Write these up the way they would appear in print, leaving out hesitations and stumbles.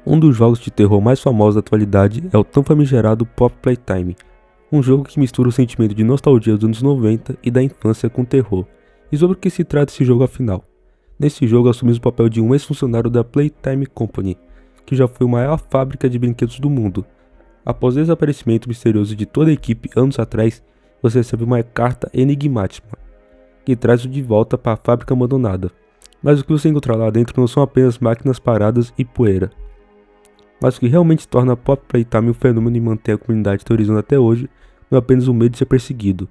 Um dos jogos de terror mais famosos da atualidade é o tão famigerado Pop Playtime, um jogo que mistura o sentimento de nostalgia dos anos 90 e da infância com terror. E sobre o que se trata esse jogo afinal? Nesse jogo assumimos o papel de um ex-funcionário da Playtime Company, que já foi a maior fábrica de brinquedos do mundo. Após o desaparecimento misterioso de toda a equipe anos atrás, você recebe uma carta enigmática, que traz-o de volta para a fábrica abandonada. Mas o que você encontra lá dentro não são apenas máquinas paradas e poeira. Mas o que realmente torna a Pop Playtime um fenômeno e mantém a comunidade teorizando até hoje não é apenas o medo de ser perseguido.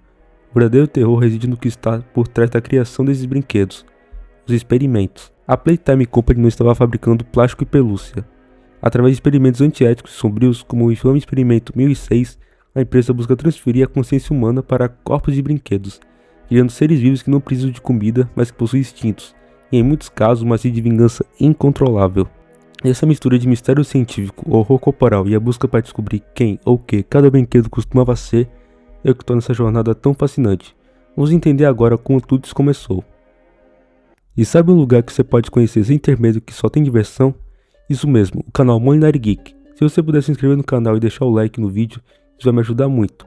O verdadeiro terror reside no que está por trás da criação desses brinquedos, os experimentos. A Playtime Company não estava fabricando plástico e pelúcia. Através de experimentos antiéticos e sombrios, como o infame Experimento 1006, a empresa busca transferir a consciência humana para corpos de brinquedos, criando seres vivos que não precisam de comida, mas que possuem instintos, e em muitos casos uma sede de vingança incontrolável. Essa mistura de mistério científico, horror corporal e a busca para descobrir quem ou o que cada brinquedo costumava ser é o que torna essa jornada tão fascinante. Vamos entender agora como tudo isso começou. E sabe um lugar que você pode conhecer sem ter medo que só tem diversão? Isso mesmo, o canal Molinari Geek. Se você puder se inscrever no canal e deixar o like no vídeo, isso vai me ajudar muito.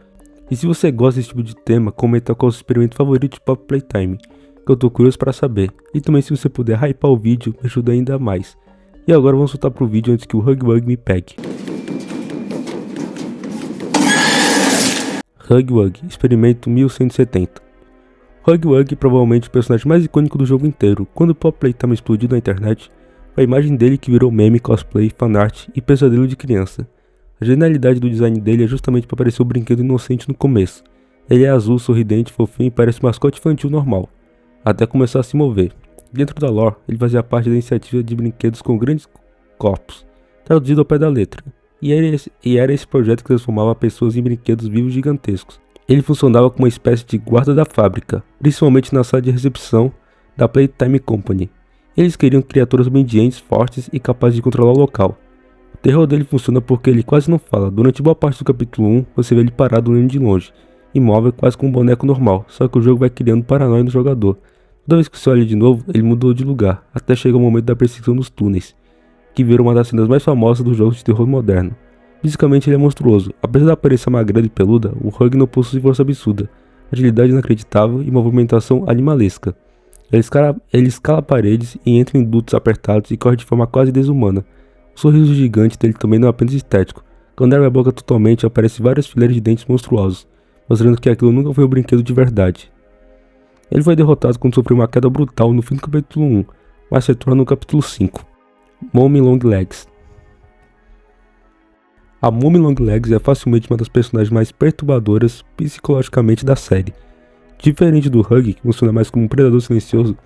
E se você gosta desse tipo de tema, comenta qual é o seu experimento favorito de Pop Playtime, que eu tô curioso para saber. E também se você puder hypar o vídeo, me ajuda ainda mais. E agora vamos voltar pro vídeo antes que o Huggy Wuggy me pegue. Huggy Wuggy, Experimento 1170. Huggy Wuggy é provavelmente o personagem mais icônico do jogo inteiro. Quando o Pop Playtime explodiu na internet, foi a imagem dele que virou meme, cosplay, fanart e pesadelo de criança. A genialidade do design dele é justamente para parecer um brinquedo inocente no começo. Ele é azul, sorridente, fofinho e parece um mascote infantil normal, até começar a se mover. Dentro da lore, ele fazia parte da iniciativa de brinquedos com grandes corpos, traduzido ao pé da letra, e era esse projeto que transformava pessoas em brinquedos vivos gigantescos. Ele funcionava como uma espécie de guarda da fábrica, principalmente na sala de recepção da Playtime Company. Eles queriam criaturas obedientes, fortes e capazes de controlar o local. O terror dele funciona porque ele quase não fala. Durante boa parte do capítulo 1, você vê ele parado olhando de longe, imóvel quase como um boneco normal, só que o jogo vai criando paranoia no jogador. Toda vez que você olha de novo, ele mudou de lugar, até chegar o momento da perseguição nos túneis, que virou uma das cenas mais famosas dos jogos de terror moderno. Fisicamente ele é monstruoso, apesar da aparência magrela e peluda, o Huggy não possui força absurda, agilidade inacreditável e movimentação animalesca. Ele escala paredes e entra em dutos apertados e corre de forma quase desumana. O sorriso gigante dele também não é apenas estético. Quando abre a boca totalmente, aparecem várias fileiras de dentes monstruosos, mostrando que aquilo nunca foi um brinquedo de verdade. Ele foi derrotado quando sofreu uma queda brutal no fim do capítulo 1, mas se retorna no capítulo 5. Mommy Long Legs. A Mommy Long Legs é facilmente uma das personagens mais perturbadoras psicologicamente da série. Diferente do Huggy, que funciona mais como um predador silencioso,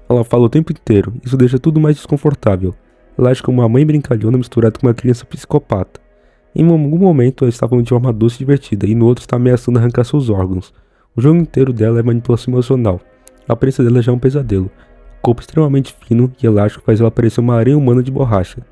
ela fala o tempo inteiro, isso deixa tudo mais desconfortável. Ela age como uma mãe brincalhona misturada com uma criança psicopata. Em algum momento ela está falando de uma forma doce e divertida, e no outro está ameaçando arrancar seus órgãos. O jogo inteiro dela é manipulação emocional. A aparência dela já é um pesadelo. O corpo extremamente fino e elástico faz ela parecer uma areia humana de borracha.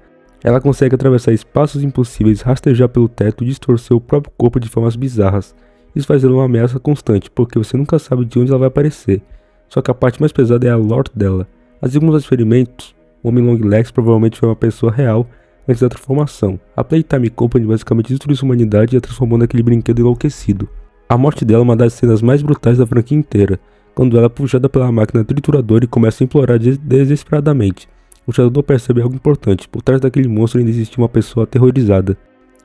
Ela consegue atravessar espaços impossíveis, rastejar pelo teto e distorcer o próprio corpo de formas bizarras. Isso faz ela uma ameaça constante, porque você nunca sabe de onde ela vai aparecer. Só que a parte mais pesada é a lore dela. Assim como os experimentos, o Homem Long Legs provavelmente foi uma pessoa real antes da transformação. A Playtime Company basicamente destruiu sua humanidade e a transformou naquele brinquedo enlouquecido. A morte dela é uma das cenas mais brutais da franquia inteira, quando ela é puxada pela máquina trituradora e começa a implorar desesperadamente. O jogador percebe algo importante: por trás daquele monstro ainda existia uma pessoa aterrorizada.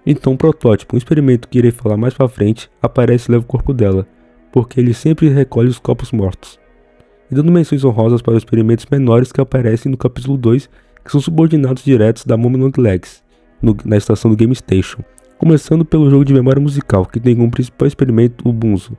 Então um protótipo, um experimento que irei falar mais pra frente, aparece e leva o corpo dela, porque ele sempre recolhe os corpos mortos. E dando menções honrosas para os experimentos menores que aparecem no capítulo 2, que são subordinados diretos da Mommy Long Legs, na estação do Game Station. Começando pelo jogo de memória musical, que tem como principal experimento o Bunzo,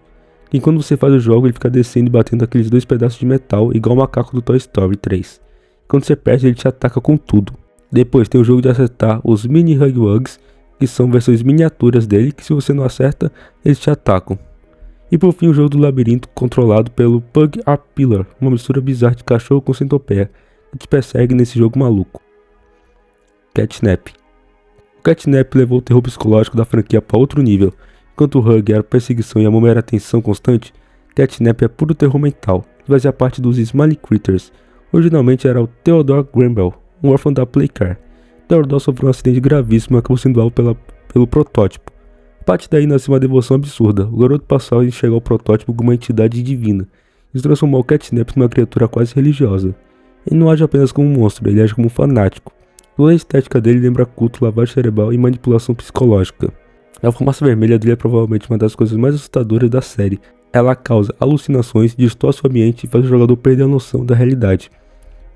que quando você faz o jogo ele fica descendo e batendo aqueles dois pedaços de metal igual o macaco do Toy Story 3. Quando você perde ele te ataca com tudo. Depois tem o jogo de acertar os Mini Huggy Wuggs, que são versões miniaturas dele, que se você não acerta, eles te atacam. E por fim o jogo do labirinto controlado pelo Pug Art Pillar, uma mistura bizarra de cachorro com centopeia, que te persegue nesse jogo maluco. Catnap. O Catnap levou o terror psicológico da franquia para outro nível. Enquanto o Huggy era perseguição e a Mommy era tensão constante, Catnap é puro terror mental, que fazia parte dos Smiley Critters. Originalmente era o Theodore Gramble, um órfão da Playcar. Theodore sofreu um acidente gravíssimo e acabou sendo alvo pelo protótipo. A partir daí nasceu uma devoção absurda. O garoto passou a enxergar o protótipo como uma entidade divina. Isso transformou o Catnap numa criatura quase religiosa. Ele não age apenas como um monstro, ele age como um fanático. Toda a estética dele lembra culto, lavagem cerebral e manipulação psicológica. A fumaça vermelha dele é provavelmente uma das coisas mais assustadoras da série. Ela causa alucinações, distorce o ambiente e faz o jogador perder a noção da realidade.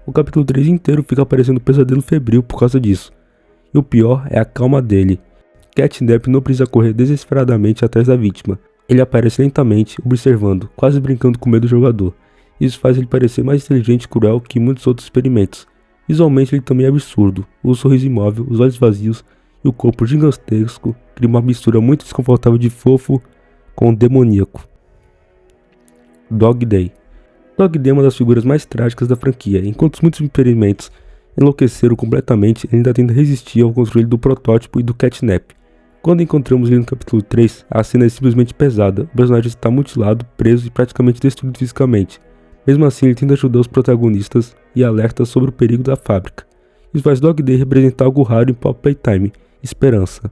O capítulo 3 inteiro fica parecendo um pesadelo febril por causa disso. E o pior é a calma dele. Catnap não precisa correr desesperadamente atrás da vítima. Ele aparece lentamente, observando, quase brincando com o medo do jogador. Isso faz ele parecer mais inteligente e cruel que muitos outros experimentos. Visualmente ele também é absurdo. O sorriso imóvel, os olhos vazios e o corpo gigantesco cria uma mistura muito desconfortável de fofo com demoníaco. Dog Day. Dog Day é uma das figuras mais trágicas da franquia. Enquanto muitos experimentos enlouqueceram completamente, ele ainda tenta resistir ao controle do protótipo e do Catnap. Quando encontramos ele no capítulo 3, a cena é simplesmente pesada. O personagem está mutilado, preso e praticamente destruído fisicamente. Mesmo assim, ele tenta ajudar os protagonistas e alerta sobre o perigo da fábrica. Isso faz Dog Day representar algo raro em Pop Playtime: esperança.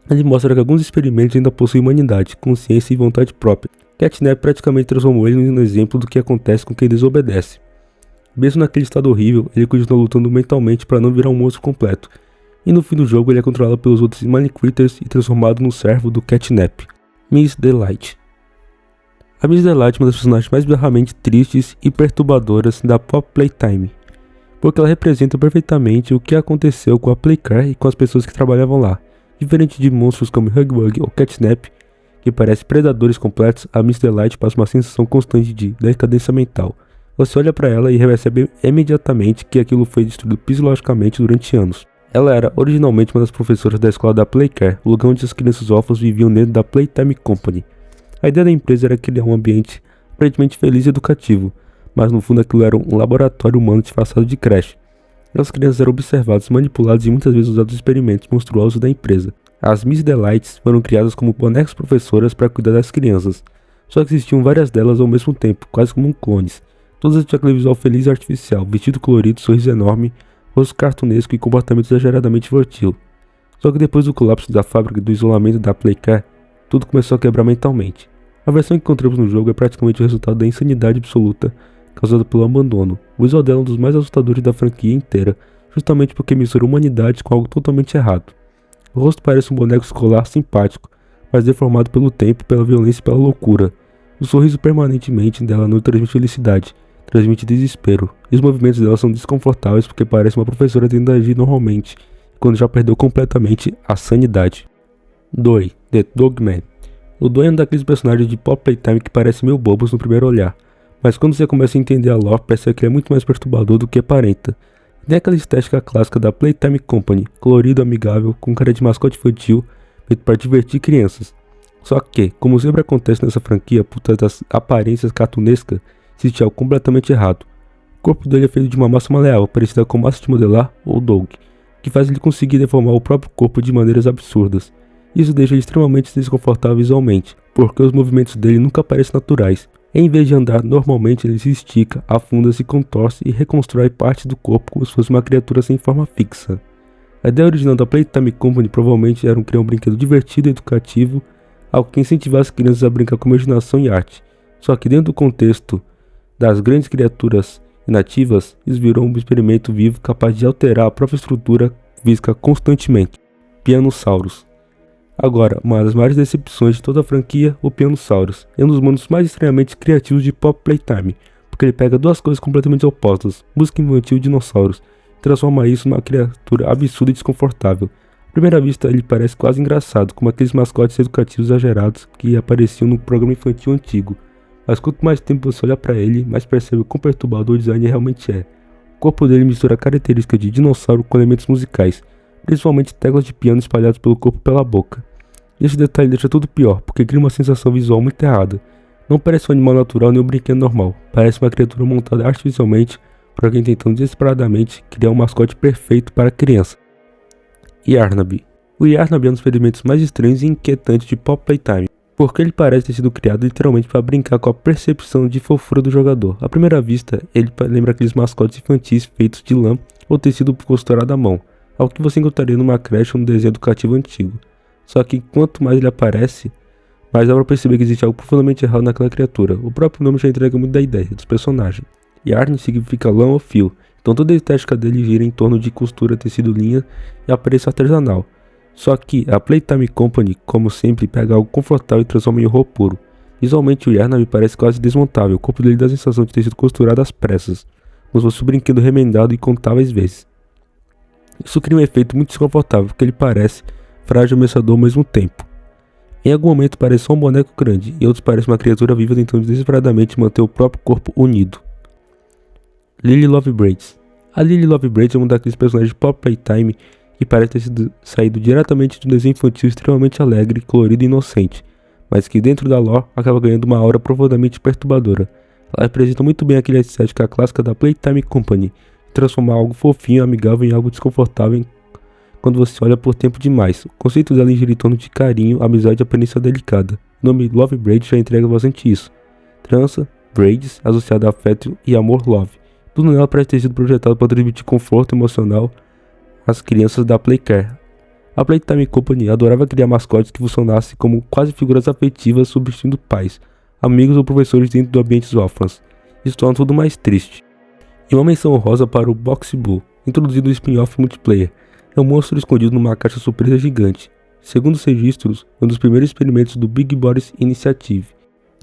Ele mostra que alguns experimentos ainda possuem humanidade, consciência e vontade própria. Catnap praticamente transformou ele no exemplo do que acontece com quem desobedece. Mesmo naquele estado horrível, ele continua lutando mentalmente para não virar um monstro completo. E no fim do jogo ele é controlado pelos outros Money Critters e transformado no servo do Catnap. Miss Delight. A Miss Delight é uma das personagens mais bizarramente tristes e perturbadoras da Pop Playtime, porque ela representa perfeitamente o que aconteceu com a Playcar e com as pessoas que trabalhavam lá. Diferente de monstros como Hugbug ou Catnap, que parecem predadores completos, a Miss Delight passa uma sensação constante de decadência mental. Você olha para ela e percebe imediatamente que aquilo foi destruído psicologicamente durante anos. Ela era originalmente uma das professoras da escola da Playcare, o lugar onde as crianças órfãs viviam dentro da Playtime Company. A ideia da empresa era criar um ambiente aparentemente feliz e educativo, mas no fundo aquilo era um laboratório humano disfarçado de creche. As crianças eram observadas, manipuladas e muitas vezes usadas nos experimentos monstruosos da empresa. As Miss Delights foram criadas como bonecas professoras para cuidar das crianças, só que existiam várias delas ao mesmo tempo, quase como clones. Todas tinham aquele visual feliz e artificial, vestido colorido, sorriso enorme, rosto cartunesco e comportamento exageradamente infantil. Só que depois do colapso da fábrica e do isolamento da Playcar, tudo começou a quebrar mentalmente. A versão que encontramos no jogo é praticamente o resultado da insanidade absoluta causada pelo abandono. O visual dela é um dos mais assustadores da franquia inteira, justamente porque mistura humanidade com algo totalmente errado. O rosto parece um boneco escolar simpático, mas deformado pelo tempo, pela violência e pela loucura. O sorriso permanentemente dela não transmite felicidade, transmite desespero, e os movimentos dela são desconfortáveis porque parece uma professora tentando agir normalmente, quando já perdeu completamente a sanidade. Doi, The Dogman. O Doi é um daqueles personagens de Pop Playtime que parecem meio bobos no primeiro olhar, mas quando você começa a entender a lore, percebe que ele é muito mais perturbador do que aparenta. Tem aquela estética clássica da Playtime Company, colorido, amigável, com cara de mascote infantil, feito para divertir crianças. Só que, como sempre acontece nessa franquia, por trás das aparências cartunescas, existe algo completamente errado. O corpo dele é feito de uma massa maleável, parecida com massa de modelar ou dog, que faz ele conseguir deformar o próprio corpo de maneiras absurdas. Isso deixa ele extremamente desconfortável visualmente, porque os movimentos dele nunca parecem naturais. Em vez de andar normalmente, ele se estica, afunda, se contorce e reconstrói parte do corpo como se fosse uma criatura sem forma fixa. A ideia original da Playtime Company provavelmente era criar um brinquedo divertido e educativo, algo que incentivasse as crianças a brincar com imaginação e arte. Só que dentro do contexto das grandes criaturas inativas, isso virou um experimento vivo capaz de alterar a própria estrutura física constantemente. Pianosaurus. Agora, uma das maiores decepções de toda a franquia, o Pianosaurus é um dos mundos mais estranhamente criativos de Pop Playtime, porque ele pega duas coisas completamente opostas, música infantil e dinossauros, e transforma isso numa criatura absurda e desconfortável. À primeira vista, ele parece quase engraçado, como aqueles mascotes educativos exagerados que apareciam no programa infantil antigo, mas quanto mais tempo você olha para ele, mais percebe o quão perturbador o design realmente é. O corpo dele mistura características de dinossauro com elementos musicais, principalmente teclas de piano espalhadas pelo corpo e pela boca. Esse detalhe deixa tudo pior, porque cria uma sensação visual muito errada. Não parece um animal natural nem um brinquedo normal, parece uma criatura montada artificialmente por alguém tentando desesperadamente criar um mascote perfeito para a criança. Yarnaby. O Yarnaby é um dos experimentos mais estranhos e inquietantes de Pop Playtime, porque ele parece ter sido criado literalmente para brincar com a percepção de fofura do jogador. À primeira vista, ele lembra aqueles mascotes infantis feitos de lã ou tecido costurado à mão. algo que você encontraria numa creche ou num desenho educativo antigo. Só que quanto mais ele aparece, mais dá pra perceber que existe algo profundamente errado naquela criatura. O próprio nome já entrega muito da ideia dos personagens. Yarn significa lã ou fio, então toda a estética dele gira em torno de costura, tecido, linha e apreço artesanal. Só que a Playtime Company, como sempre, pega algo confortável e transforma em horror puro. Visualmente o Yarn me parece quase desmontável, o corpo dele dá a sensação de ter sido costurado às pressas, como se fosse um brinquedo remendado incontáveis vezes. Isso cria um efeito muito desconfortável, porque ele parece frágil e ameaçador ao mesmo tempo. Em algum momento parece só um boneco grande, e outros parece uma criatura viva tentando desesperadamente manter o próprio corpo unido. Lily Lovebraids. A Lily Lovebraids é um daqueles personagens de Pop Playtime que parece ter sido saído diretamente de um desenho infantil extremamente alegre, colorido e inocente, mas que dentro da lore acaba ganhando uma aura profundamente perturbadora. Ela representa muito bem aquela estética clássica da Playtime Company, de transformar algo fofinho e amigável em algo desconfortável quando você olha por tempo demais. O conceito dela gira em torno de carinho, amizade e aparência delicada. O nome Lovebraid já entrega bastante isso. Trança, braids, associada a afeto e amor love. Tudo nela parece ter sido projetado para transmitir conforto emocional às crianças da Playcare. A Playtime Company adorava criar mascotes que funcionassem como quase figuras afetivas substituindo pais, amigos ou professores dentro do ambientes órfãos. Isso torna tudo mais triste. E uma menção honrosa para o Boxy Boo, introduzido no spin-off multiplayer. É um monstro escondido numa caixa surpresa gigante. Segundo os registros, é um dos primeiros experimentos do Big Boss Initiative.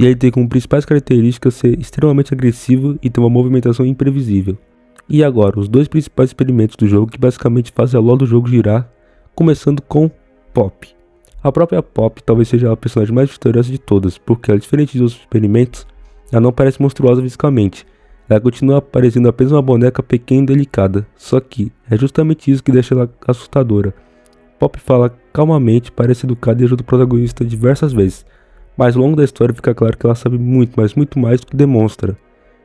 E ele tem como principais características ser extremamente agressivo e ter uma movimentação imprevisível. E agora, os dois principais experimentos do jogo que basicamente fazem a lore do jogo girar, começando com Pop. A própria Pop talvez seja a personagem mais vitoriosa de todas, porque ela, diferente dos outros experimentos, ela não parece monstruosa fisicamente. Ela continua parecendo apenas uma boneca pequena e delicada, só que é justamente isso que deixa ela assustadora. Pop fala calmamente, parece educada e ajuda o protagonista diversas vezes, mas ao longo da história fica claro que ela sabe muito, mas muito mais do que demonstra.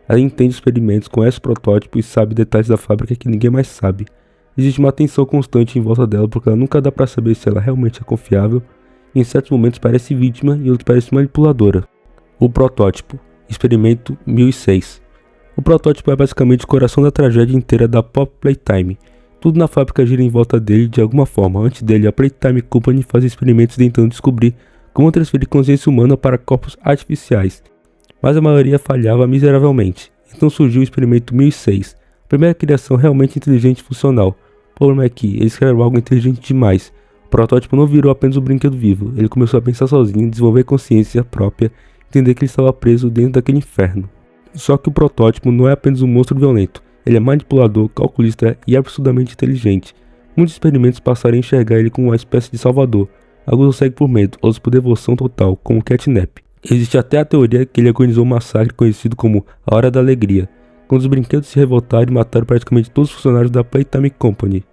Ela entende os experimentos, conhece o protótipo e sabe detalhes da fábrica que ninguém mais sabe. Existe uma tensão constante em volta dela porque ela nunca dá pra saber se ela realmente é confiável, e em certos momentos parece vítima e outros parece manipuladora. O protótipo, experimento 1006. O protótipo é basicamente o coração da tragédia inteira da Pop Playtime. Tudo na fábrica gira em volta dele de alguma forma. Antes dele, a Playtime Company fazia experimentos tentando descobrir como transferir consciência humana para corpos artificiais, mas a maioria falhava miseravelmente. Então surgiu o experimento 1006, a primeira criação realmente inteligente e funcional. O problema é que eles criaram algo inteligente demais. O protótipo não virou apenas um brinquedo vivo, ele começou a pensar sozinho, desenvolver consciência própria, entender que ele estava preso dentro daquele inferno. Só que o protótipo não é apenas um monstro violento, ele é manipulador, calculista e absurdamente inteligente. Muitos experimentos passaram a enxergar ele como uma espécie de salvador. Alguns o seguem por medo, outros por devoção total, como Catnap. Existe até a teoria que ele organizou um massacre conhecido como a Hora da Alegria, quando os brinquedos se revoltaram e mataram praticamente todos os funcionários da Playtime Company.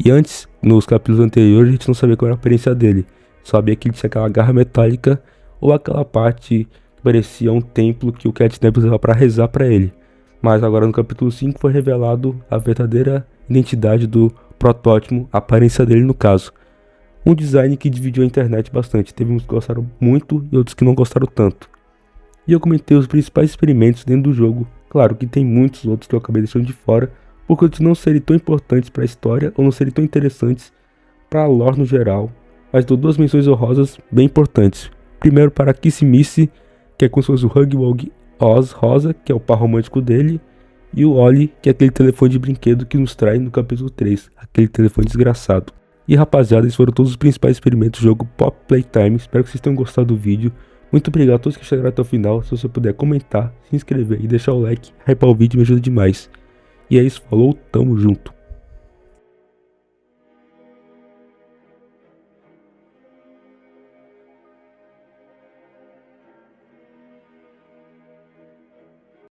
E antes, nos capítulos anteriores, a gente não sabia qual era a aparência dele. Sabia que ele tinha aquela garra metálica ou aquela parte que parecia um templo que o Catnap usava para rezar para ele. Mas agora no capítulo 5 foi revelado a verdadeira identidade do protótipo, a aparência dele no caso. Um design que dividiu a internet bastante, teve uns que gostaram muito e outros que não gostaram tanto. E eu comentei os principais experimentos dentro do jogo, claro que tem muitos outros que eu acabei deixando de fora, porque eles não serem tão importantes para a história ou não serem tão interessantes para a lore no geral, mas dou duas menções honrosas bem importantes. Primeiro para Kissimisse, que é como se fosse o Huggy Wuggy Oz Rosa, que é o par romântico dele, e o Ollie, que é aquele telefone de brinquedo que nos traz no capítulo 3, aquele telefone desgraçado. E rapaziada, esses foram todos os principais experimentos do jogo Pop Playtime, espero que vocês tenham gostado do vídeo. Muito obrigado a todos que chegaram até o final, se você puder comentar, se inscrever e deixar o like, hypar o vídeo me ajuda demais. E é isso, falou, tamo junto.